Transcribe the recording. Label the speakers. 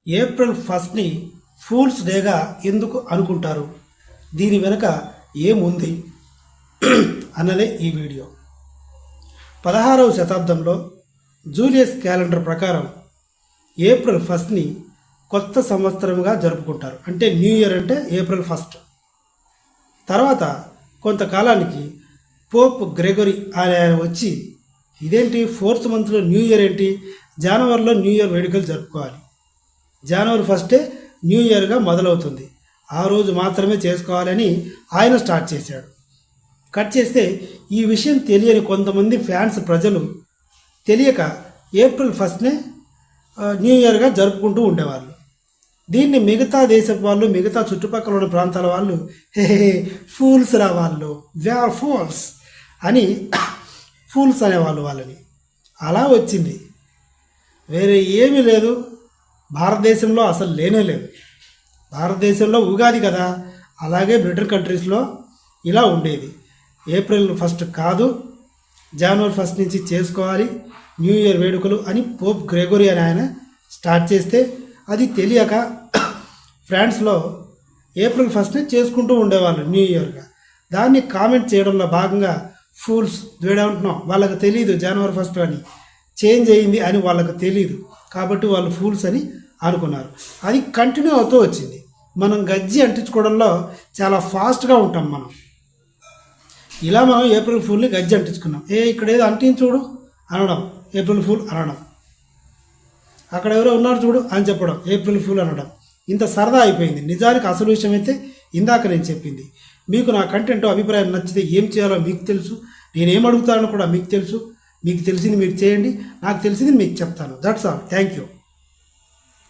Speaker 1: April 1ని fools డేగా ఎందుకు అనుకుంటారు, దీని వెనుక ఏముంది అన్నదే ఈ వీడియో. 16వ శతాబ్దంలో జూలియస్ క్యాలెండర్ ప్రకారం ఏప్రిల్ 1ని కొత్త సంవత్సరంగా జరుపుకుంటారు. అంటే న్యూ ఇయర్ అంటే ఏప్రిల్ 1. తర్వాత కొంతకాలానికి పోప్ గ్రెగరీ ఆయన వచ్చి ఇదేంటి 4th మంత్లో న్యూ ఇయర్ ఏంటి, జనవరిలో న్యూ ఇయర్ వేడుకలు జరుపుకోవాలి, జనవరి 1 న్యూ ఇయర్గా మొదలవుతుంది, ఆ రోజు మాత్రమే చేసుకోవాలని ఆయన స్టార్ట్ చేశాడు. కట్ చేస్తే ఈ విషయం తెలియని కొంతమంది ఫ్యాన్స్ ప్రజలు తెలియక ఏప్రిల్ 1నే న్యూ ఇయర్గా జరుపుకుంటూ ఉండేవాళ్ళు. దీన్ని మిగతా దేశపు వాళ్ళు, మిగతా చుట్టుపక్కల ఉన్న ప్రాంతాల వాళ్ళు ఫూల్స్ రా వాళ్ళు, దే ఆర్ ఫూల్స్ అని ఫూల్స్ అనేవాళ్ళు వాళ్ళని. అలా వచ్చింది, వేరే ఏమీ లేదు. భారతదేశంలో అసలు లేనే లేదు. భారతదేశంలో ఉగాది కదా, అలాగే బ్రిటన్ కంట్రీస్లో ఇలా ఉండేది. ఏప్రిల్ 1 కాదు, జనవరి 1 నుంచి చేసుకోవాలి న్యూ ఇయర్ వేడుకలు అని పోప్ గ్రెగరీ అని ఆయన స్టార్ట్ చేస్తే అది తెలియక ఫ్రాన్స్లో ఏప్రిల్ 1నే చేసుకుంటూ ఉండేవాళ్ళు న్యూ ఇయర్గా. దాన్ని కామెంట్ చేయడంలో భాగంగా ఫూల్స్ వేడంటున్నాం, వాళ్ళకి తెలియదు జనవరి 1 అని చేంజ్ అయింది అని వాళ్ళకి తెలియదు, కాబట్టి వాళ్ళు ఫూల్స్ అని అనుకున్నారు. అది కంటిన్యూ అవుతూ వచ్చింది. మనం గజ్జి అంటించుకోవడంలో చాలా ఫాస్ట్గా ఉంటాం. ఇలా మనం ఏప్రిల్ ఫూల్ని గజ్జి అంటించుకున్నాం. ఇక్కడ ఏదో అంటించుడు అనడం ఏప్రిల్ ఫూల్ అనడం, అక్కడ ఎవరో ఉన్నారు చూడు అని చెప్పడం ఏప్రిల్ ఫూల్ అనడం, ఇంత సరదా అయిపోయింది. నిజానికి అసలు విషయం అయితే ఇందాక నేను చెప్పింది. మీకు నా కంటెంట్ అభిప్రాయం నచ్చితే ఏం చేయాలో మీకు తెలుసు, నేనేం అడుగుతానో కూడా మీకు తెలుసు. మీకు తెలిసింది మీరు చేయండి, నాకు తెలిసింది మీకు చెప్తాను. That's all. Thank you.